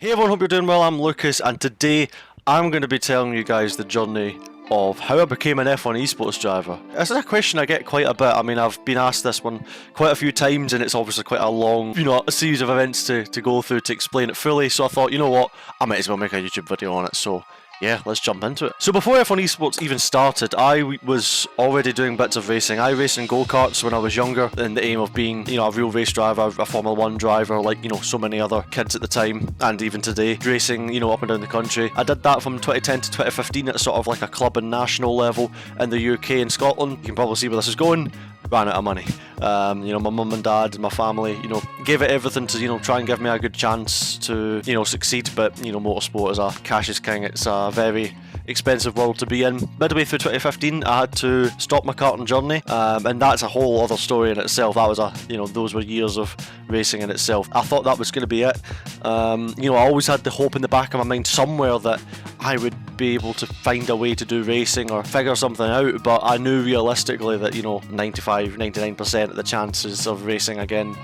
Hey everyone, hope you're doing well. I'm Lucas, and today I'm going to be telling you guys the journey of how I became an F1 Esports driver. This is a question I get quite a bit. I mean, I've been asked this one quite a few times, and it's obviously quite a long, a series of events to go through to explain it fully. So I thought, you know what, I might as well make a YouTube video on it. So yeah, let's jump into it. So before F1 Esports even started, I was already doing bits of racing. I raced in go-karts when I was younger, in the aim of being, a real race driver, a Formula 1 driver, like, so many other kids at the time, and even today, racing, up and down the country. I did that from 2010 to 2015 at sort of like a club and national level in the UK and Scotland. You can probably see where this is going. Ran out of money. My mum and dad and my family, gave it everything to, try and give me a good chance to, succeed. But, motorsport is a cash is king. It's a very expensive world to be in. Midway through 2015, I had to stop my karting journey, and that's a whole other story in itself. That was those were years of racing in itself. I thought that was going to be it. I always had the hope in the back of my mind somewhere that I would be able to find a way to do racing or figure something out, but I knew realistically that 99% of the chances of racing again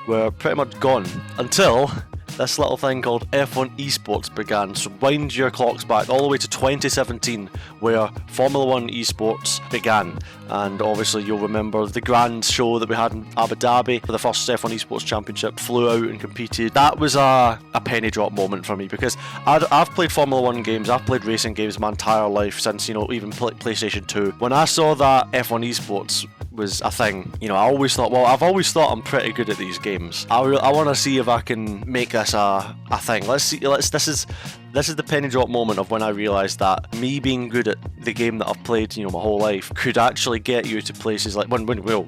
were pretty much gone until this little thing called F1 Esports began. So wind your clocks back all the way to 2017, where Formula 1 Esports began. And obviously you'll remember the grand show that we had in Abu Dhabi for the first F1 Esports Championship. Flew out and competed. That was a penny drop moment for me, because I've played Formula 1 games, I've played racing games my entire life since, even PlayStation 2. When I saw that F1 Esports was a thing, I always thought, well, I've always thought I'm pretty good at these games. I want to see if I can make this a thing. This is the penny drop moment of when I realised that me being good at the game that I've played, my whole life, could actually get you to places like when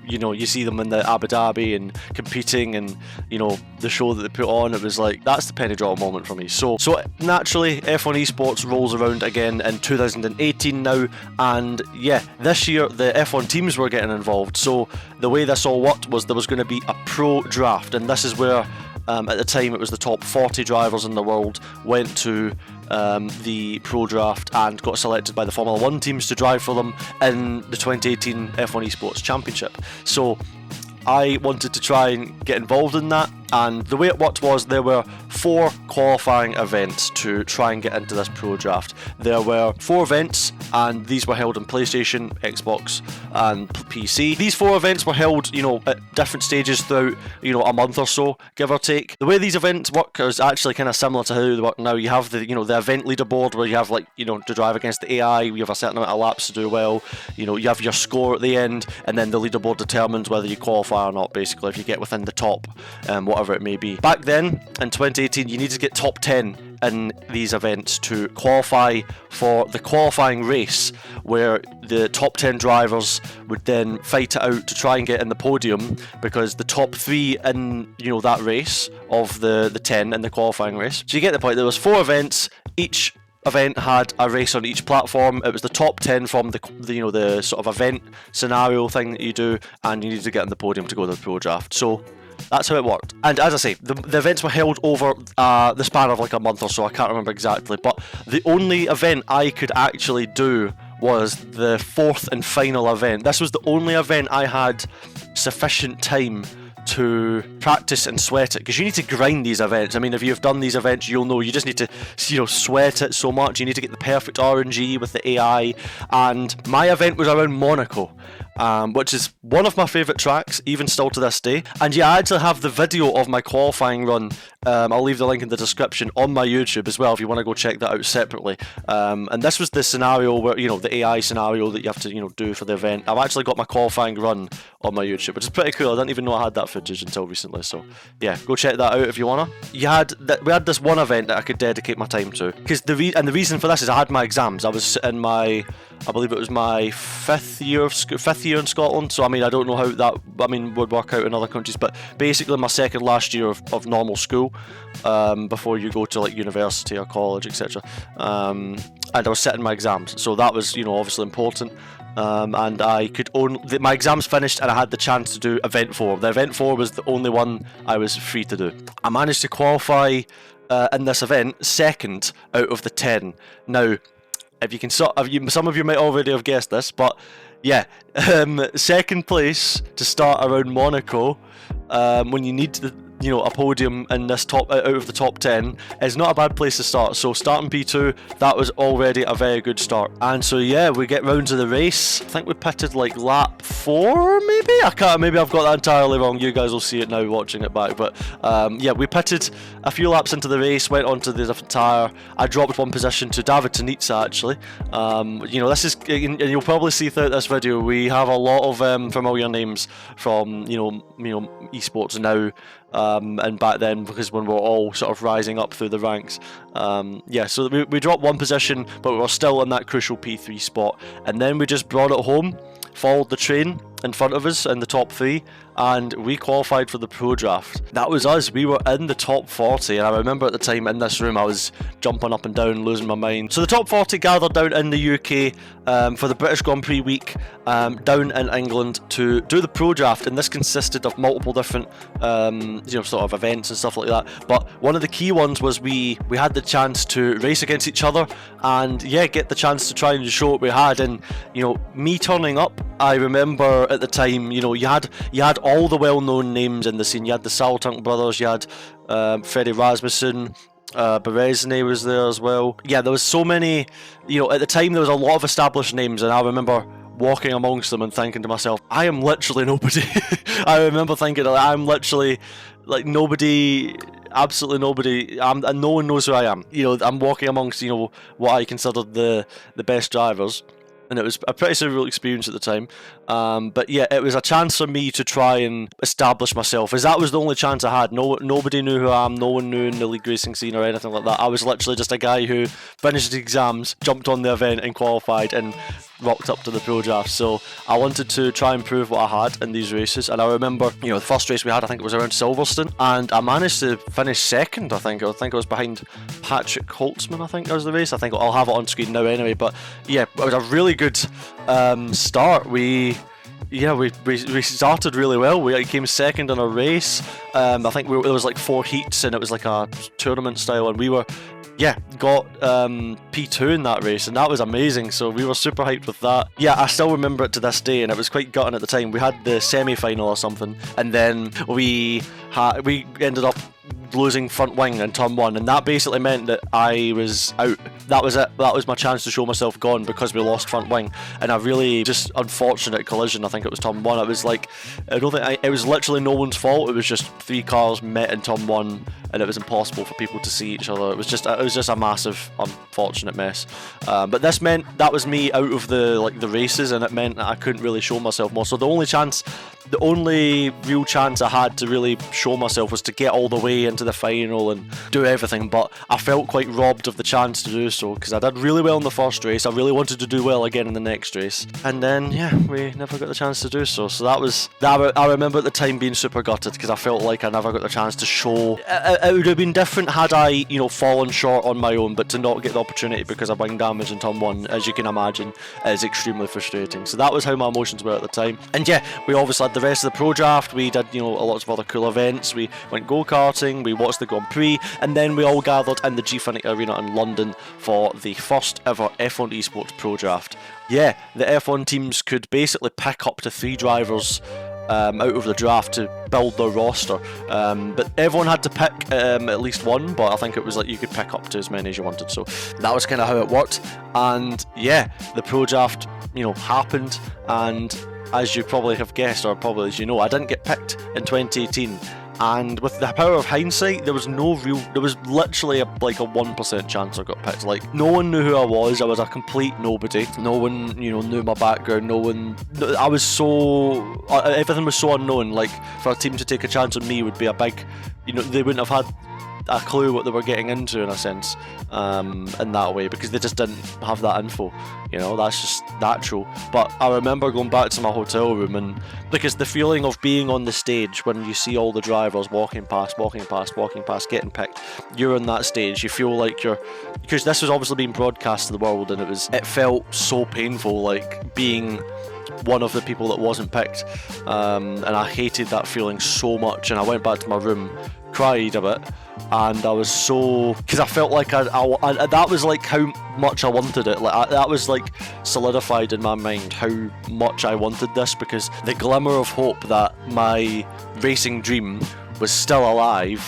you see them in the Abu Dhabi and competing, and the show that they put on. It was like, that's the penny drop moment for me. So naturally, F1 Esports rolls around again in 2018 now, and yeah, this year the F1 teams were getting involved. So the way this all worked was there was going to be a pro draft, and this is where at the time it was the top 40 drivers in the world went to the pro draft and got selected by the Formula 1 teams to drive for them in the 2018 F1 Esports Championship. So I wanted to try and get involved in that, and the way it worked was there were 4 qualifying events to try and get into this pro draft. There were 4 events, and these were held on PlayStation, Xbox and PC. These 4 events were held, at different stages throughout, a month or so, give or take. The way these events work is actually kind of similar to how they work now. You have the event leaderboard where you have to drive against the AI, you have a certain amount of laps to do well, you have your score at the end, and then the leaderboard determines whether you qualify or not, basically, if you get within the top, whatever it may be. Back then, in 2018, you needed to get top 10 in these events to qualify for the qualifying race, where the top 10 drivers would then fight it out to try and get in the podium, because the top 3 in that race of the 10 in the qualifying race. So you get the point. There was 4 events. Each event had a race on each platform. It was the top 10 from the sort of event scenario thing that you do, and you needed to get in the podium to go to the pro draft. So that's how it worked. And as I say, the events were held over the span of like a month or so. I can't remember exactly, but the only event I could actually do was the 4th and final event. This was the only event I had sufficient time to practice and sweat it, because you need to grind these events. I mean, if you've done these events, you'll know you just need to sweat it so much. You need to get the perfect RNG with the AI, and my event was around Monaco, which is one of my favourite tracks, even still to this day. And yeah, I actually have the video of my qualifying run. I'll leave the link in the description on my YouTube as well if you want to go check that out separately. And this was the scenario where, the AI scenario that you have to, do for the event. I've actually got my qualifying run on my YouTube, which is pretty cool. I didn't even know I had that footage until recently. So yeah, go check that out if you wanna. We had this one event that I could dedicate my time to, because the reason for this is I had my exams. I was in I believe it was my 5th year in Scotland. So I mean, I don't know how that would work out in other countries, but basically my second last year of normal school, before you go to like university or college, etc. And I was sitting my exams, so that was obviously important. And I could my exams finished, and I had the chance to do event 4. The event 4 was the only one I was free to do. I managed to qualify in this event 2nd out of the 10. Now, if you can some of you might already have guessed this, but yeah, 2nd place to start around Monaco, when you need you know, a podium in this top out of the top 10 is not a bad place to start. So starting P2, that was already a very good start. And so yeah, we get round to the race. I think we pitted like lap 4, maybe? I can't, maybe I've got that entirely wrong. You guys will see it now watching it back. But yeah, we pitted a few laps into the race, went on to the different tyre. I dropped one position to David Tanitsa actually. You know, this is, and you'll probably see throughout this video, we have a lot of familiar names from, you know, esports now. And back then, because when we were all sort of rising up through the ranks. Yeah, so we dropped one position, but we were still in that crucial P3 spot. And then we just brought it home, followed the train in front of us in the top 3, and we qualified for the pro draft. That was us. We were in the top 40, and I remember at the time in this room I was jumping up and down, losing my mind. So the top 40 gathered down in the UK for the British Grand Prix week down in England to do the pro draft, and this consisted of multiple different you know, sort of events and stuff like that. But one of the key ones was we had the chance to race against each other and yeah, get the chance to try and show what we had. And you know, me turning up, I remember at the time, you know, you had all the well-known names in the scene. You had the Saltank brothers, you had Freddie Rasmussen, Berezny was there as well. Yeah, there was so many, you know, at the time there was a lot of established names, and I remember walking amongst them and thinking to myself, I am literally nobody. I remember thinking, like, I'm literally like nobody, absolutely nobody, and no one knows who I am. You know, I'm walking amongst, you know, what I considered the best drivers. And it was a pretty surreal experience at the time. But yeah, it was a chance for me to try and establish myself, as that was the only chance I had. Nobody knew who I am, no one knew in the league racing scene or anything like that. I was literally just a guy who finished the exams, jumped on the event and qualified and rocked up to the pro draft. So I wanted to try and prove what I had in these races. And I remember, you know, the first race we had, I think it was around Silverstone, and I managed to finish second. I think I was behind Patrick Holtzman. I think that was the race. I think I'll have it on screen now anyway. But yeah, it was a really good start. We started really well. We came second in a race. I think there was like 4 heats, and it was like a tournament style, and we were, yeah, got P2 in that race, and that was amazing. So we were super hyped with that. Yeah, I still remember it to this day, and it was quite gutting at the time. We had the semi-final or something, and then we ended up losing front wing in turn 1, and that basically meant that I was out. That was it. That was my chance to show myself gone, because we lost front wing, and a really just unfortunate collision. I think it was turn 1. It was like, I don't think it was literally no one's fault. It was just 3 cars met in turn 1, and it was impossible for people to see each other. It was just a massive unfortunate mess. But this meant that was me out of the races, and it meant that I couldn't really show myself more. So the only real chance I had to really show myself was to get all the way into the final and do everything. But I felt quite robbed of the chance to do so, because I did really well in the first race. I really wanted to do well again in the next race, and then yeah, we never got the chance to do so. So that was that. I remember at the time being super gutted, because I felt like I never got the chance to show. It would have been different had I, you know, fallen short on my own, but to not get the opportunity because of wing damage in turn 1, as you can imagine, is extremely frustrating. So that was how my emotions were at the time. And yeah, we obviously had the rest of the pro draft. We did, you know, a lot of other cool events. We went go-karting, we watched the Grand Prix, and then we all gathered in the G-Fanatec Arena in London for the first ever F1 Esports Pro Draft. Yeah, the F1 teams could basically pick up to 3 drivers out of the draft to build their roster, but everyone had to pick at least one, but I think it was like you could pick up to as many as you wanted. So that was kind of how it worked. And yeah, the pro draft, you know, happened, and as you probably have guessed, or probably as you know, I didn't get picked in 2018. And with the power of hindsight, there was literally like a 1% chance I got picked. Like, no one knew who I was a complete nobody. No one, you know, knew my background. I was so, everything was so unknown. Like, for a team to take a chance on me would be a big, you know, they wouldn't have had a clue what they were getting into, in a sense, in that way, because they just didn't have that info. You know, that's just natural. But I remember going back to my hotel room, and because the feeling of being on the stage when you see all the drivers walking past, getting picked, you're on that stage, you feel like you're, because this was obviously being broadcast to the world, and it felt so painful, like being one of the people that wasn't picked, and I hated that feeling so much. And I went back to my room, cried a bit, and I was so, because I felt like I that was like how much I wanted it. Like that was like solidified in my mind how much I wanted this, because the glimmer of hope that my racing dream was still alive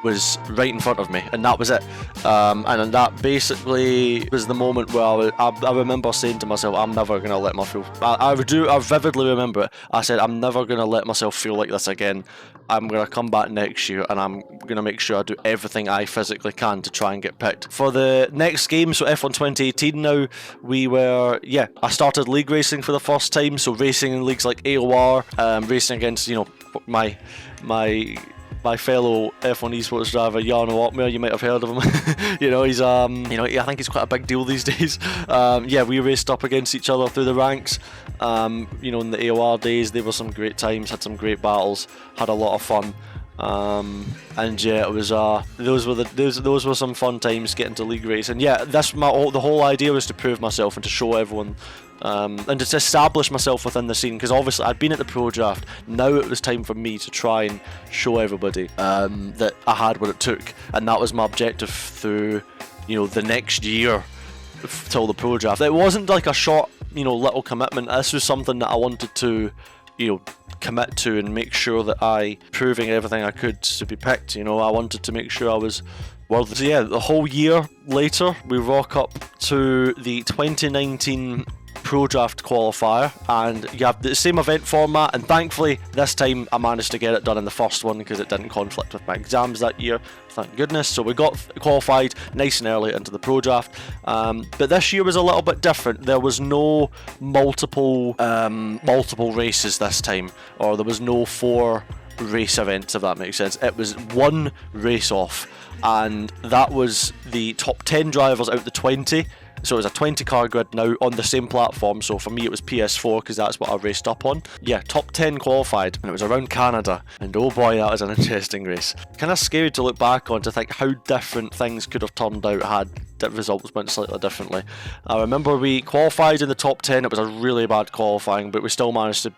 was right in front of me, and that was it. And that basically was the moment where I remember saying to myself, I'm never going to let myself, I vividly remember it. I said, I'm never going to let myself feel like this again. I'm going to come back next year and I'm going to make sure I do everything I physically can to try and get picked. For the next game, so F1 2018 now, I started league racing for the first time, so racing in leagues like AOR, racing against, my fellow F1 Esports driver, Jarno Ockmer. You might have heard of him. He's I think he's quite a big deal these days. We raced up against each other through the ranks. In the AOR days, there were some great times, had some great battles, had a lot of fun. It was those were some fun times getting to league race. And the whole idea was to prove myself and to show everyone. And to establish myself within the scene, because obviously I'd been at the pro draft. Now it was time for me to try and show everybody that I had what it took, and that was my objective through the next year till the pro draft. It wasn't like a short little commitment. This was something that I wanted to commit to and make sure that I proving everything I could to be picked. I wanted to make sure I was worthy. So the whole year later we rock up to the 2019 Pro Draft qualifier, and you have the same event format, and thankfully this time I managed to get it done in the first one because it didn't conflict with my exams that year, thank goodness. So we got qualified nice and early into the Pro Draft, but this year was a little bit different. There was no multiple races this time, or there was no 4 race events, if that makes sense. It was one race off, and that was the top 10 drivers out of the 20. So it was a 20 car grid now on the same platform. So for me it was PS4 because that's what I raced up on. Top 10 qualified, and it was around Canada, and oh boy, that was an interesting race. Kind of scary to look back on, to think how different things could have turned out had the results went slightly differently. I remember we qualified in the top 10. It was a really bad qualifying, but we still managed to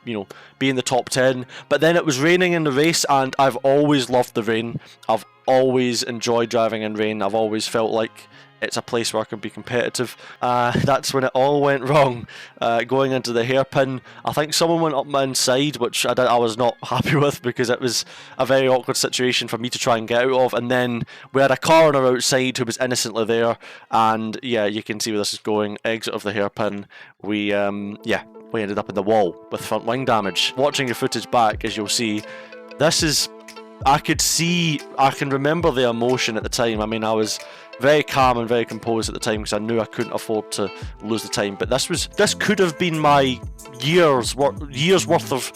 be in the top 10. But then it was raining in the race, and I've always loved the rain. I've always enjoyed driving in rain. I've always felt like it's a place where I can be competitive. That's when it all went wrong. Going into the hairpin, I think someone went up my inside, which I was not happy with, because it was a very awkward situation for me to try and get out of. And then we had a car on our outside who was innocently there, and you can see where this is going. Exit of the hairpin. We ended up in the wall with front wing damage. Watching the footage back, as you'll see, I can remember the emotion at the time. I mean, I was very calm and very composed at the time because I knew I couldn't afford to lose the time. But this could have been my years worth of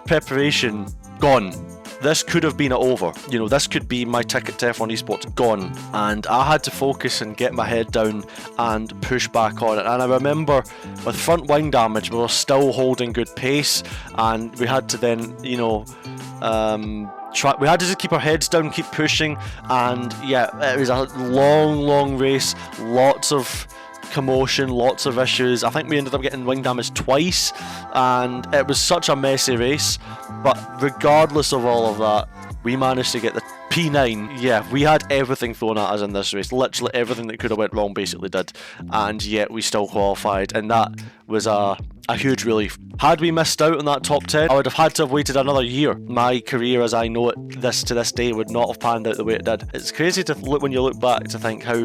preparation gone. This could have been it over. This could be my ticket to F1 Esports gone. And I had to focus and get my head down and push back on it. And I remember with front wing damage, we were still holding good pace, and we had to then, we had to just keep our heads down, keep pushing, and it was a long race, lots of commotion, lots of issues. I think we ended up getting wing damage twice, and it was such a messy race. But regardless of all of that, we managed to get the P9. We had everything thrown at us in this race. Literally everything that could have went wrong basically did, and yet we still qualified, and that was a huge relief. Had we missed out on that top 10, I would have had to have waited another year. My career as I know it to this day would not have panned out the way it did. It's crazy to look when you look back to think how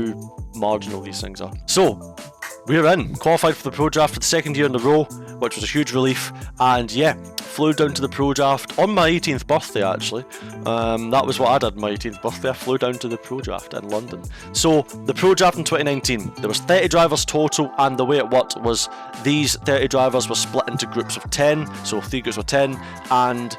marginal these things are. So we're in, qualified for the Pro Draft for the second year in a row, which was a huge relief, and flew down to the Pro Draft on my 18th birthday actually. That was what I did on my 18th birthday. I flew down to the Pro Draft in London. So the Pro Draft in 2019, there was 30 drivers total, and the way it worked was these 30 drivers were split into groups of 10, so 3 groups of 10, and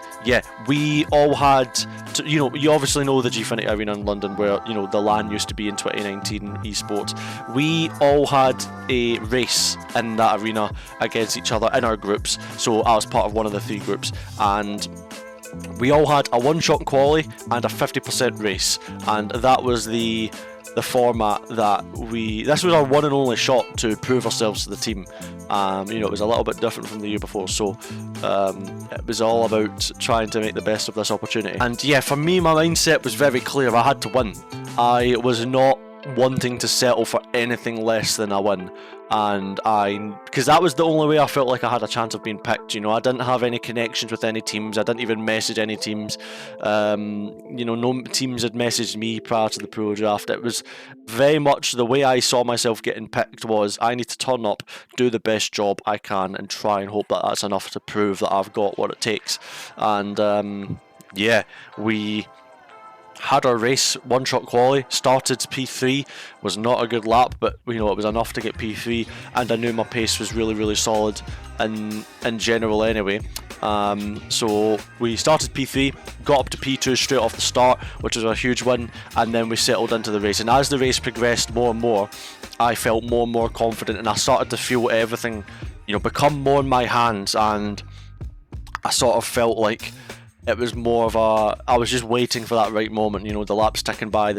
we all had to, you obviously know the Gfinity Arena in London where the LAN used to be in 2019 esports. We all had a race in that arena against each other in our groups, so I was part of one of the 3 groups, and we all had a one-shot quali and a 50% race, and that was the format that this was our one and only shot to prove ourselves to the team. It was a little bit different from the year before, so it was all about trying to make the best of this opportunity. And for me, my mindset was very clear. I had to win. I was not wanting to settle for anything less than a win, and because that was the only way I felt like I had a chance of being picked. You know, I didn't have any connections with any teams. I didn't even message any teams. You know, no teams had messaged me prior to the pro draft. It was very much the way I saw myself getting picked was I need to turn up, do the best job I can, and try and hope that that's enough to prove that I've got what it takes. And yeah, we had our race, one-shot quali, started P3, was not a good lap, but you know, it was enough to get P3, and I knew my pace was really solid in general anyway. So we started P3, got up to P2 straight off the start, which was a huge win, and then we settled into the race. And as the race progressed more and more, I felt more and more confident, and I started to feel everything, you know, become more in my hands, and I sort of felt like it was more of a, I was just waiting for that right moment, you know, the laps ticking by,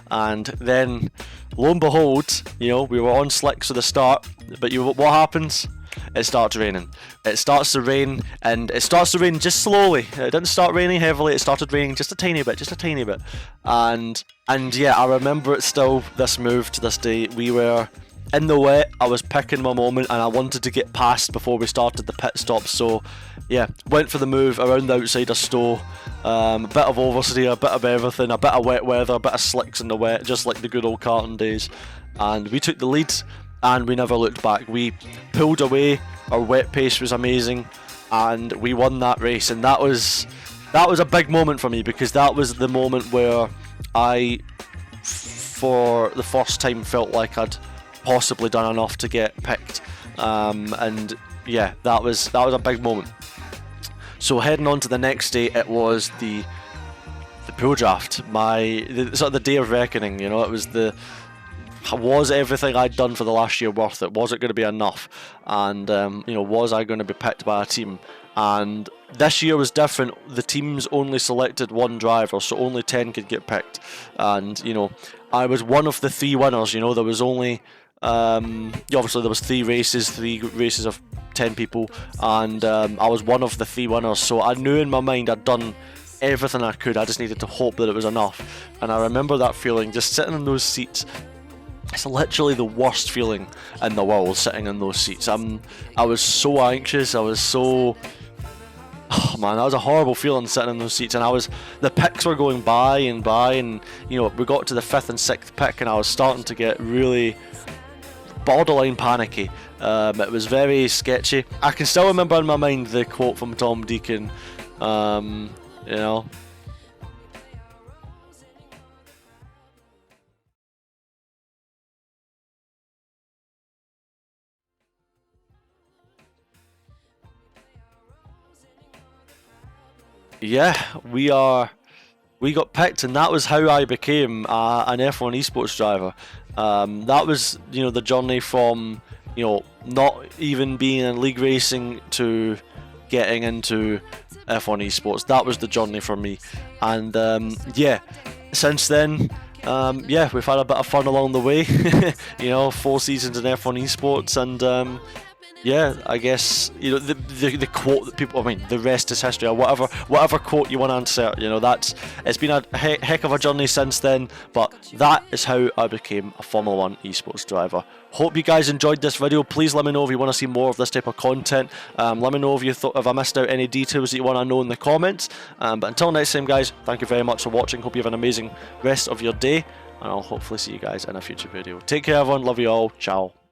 and then, lo and behold, you know, we were on slicks at the start, but what happens? It starts raining. It starts to rain, and it starts to rain just slowly. It didn't start raining heavily, it started raining just a tiny bit, and yeah, I remember it still, this move to this day. We were in the wet, I was picking my moment, and I wanted to get past before we started the pit stop, so yeah, went for the move around the outside of Stowe, a bit of oversteer, a bit of everything, a bit of wet weather, a bit of slicks in the wet, just like the good old karting days, and we took the lead, and we never looked back. We pulled away, our wet pace was amazing, and we won that race, and that was a big moment for me, because that was the moment where I, for the first time, felt like I'd possibly done enough to get picked, and yeah, that was a big moment. So heading on to the next day, it was the pro draft, sort of the day of reckoning. You know, it was everything I'd done for the last year worth it? Was it going to be enough? And you know, was I going to be picked by a team? And this year was different. The teams only selected one driver, so only 10 could get picked. And you know, I was one of the 3 winners. You know, there was only obviously there was 3 races of 10 people, and I was one of the 3 winners, so I knew in my mind I'd done everything I could. I just needed to hope that it was enough. And I remember that feeling, just sitting in those seats. It's literally the worst feeling in the world, sitting in those seats. I was so anxious, I was so, oh man, that was a horrible feeling, sitting in those seats. And the picks were going by, and you know, we got to the 5th and 6th pick, and I was starting to get really borderline panicky. It was very sketchy. I can still remember in my mind the quote from Tom Deacon, you know, yeah, we got picked, and that was how I became an F1 Esports driver. That was, you know, the journey from, you know, not even being in league racing to getting into F1 Esports. That was the journey for me, and yeah, since then, yeah, we've had a bit of fun along the way. You know, 4 seasons in F1 Esports, and yeah, I guess, you know, the quote that people, I mean, the rest is history, or whatever quote you want to insert, you know, it's been a heck of a journey since then, but that is how I became a Formula 1 esports driver. Hope you guys enjoyed this video. Please let me know if you want to see more of this type of content. Let me know if I missed out any details that you want to know in the comments. But until next time, guys, thank you very much for watching. Hope you have an amazing rest of your day, and I'll hopefully see you guys in a future video. Take care, everyone. Love you all. Ciao.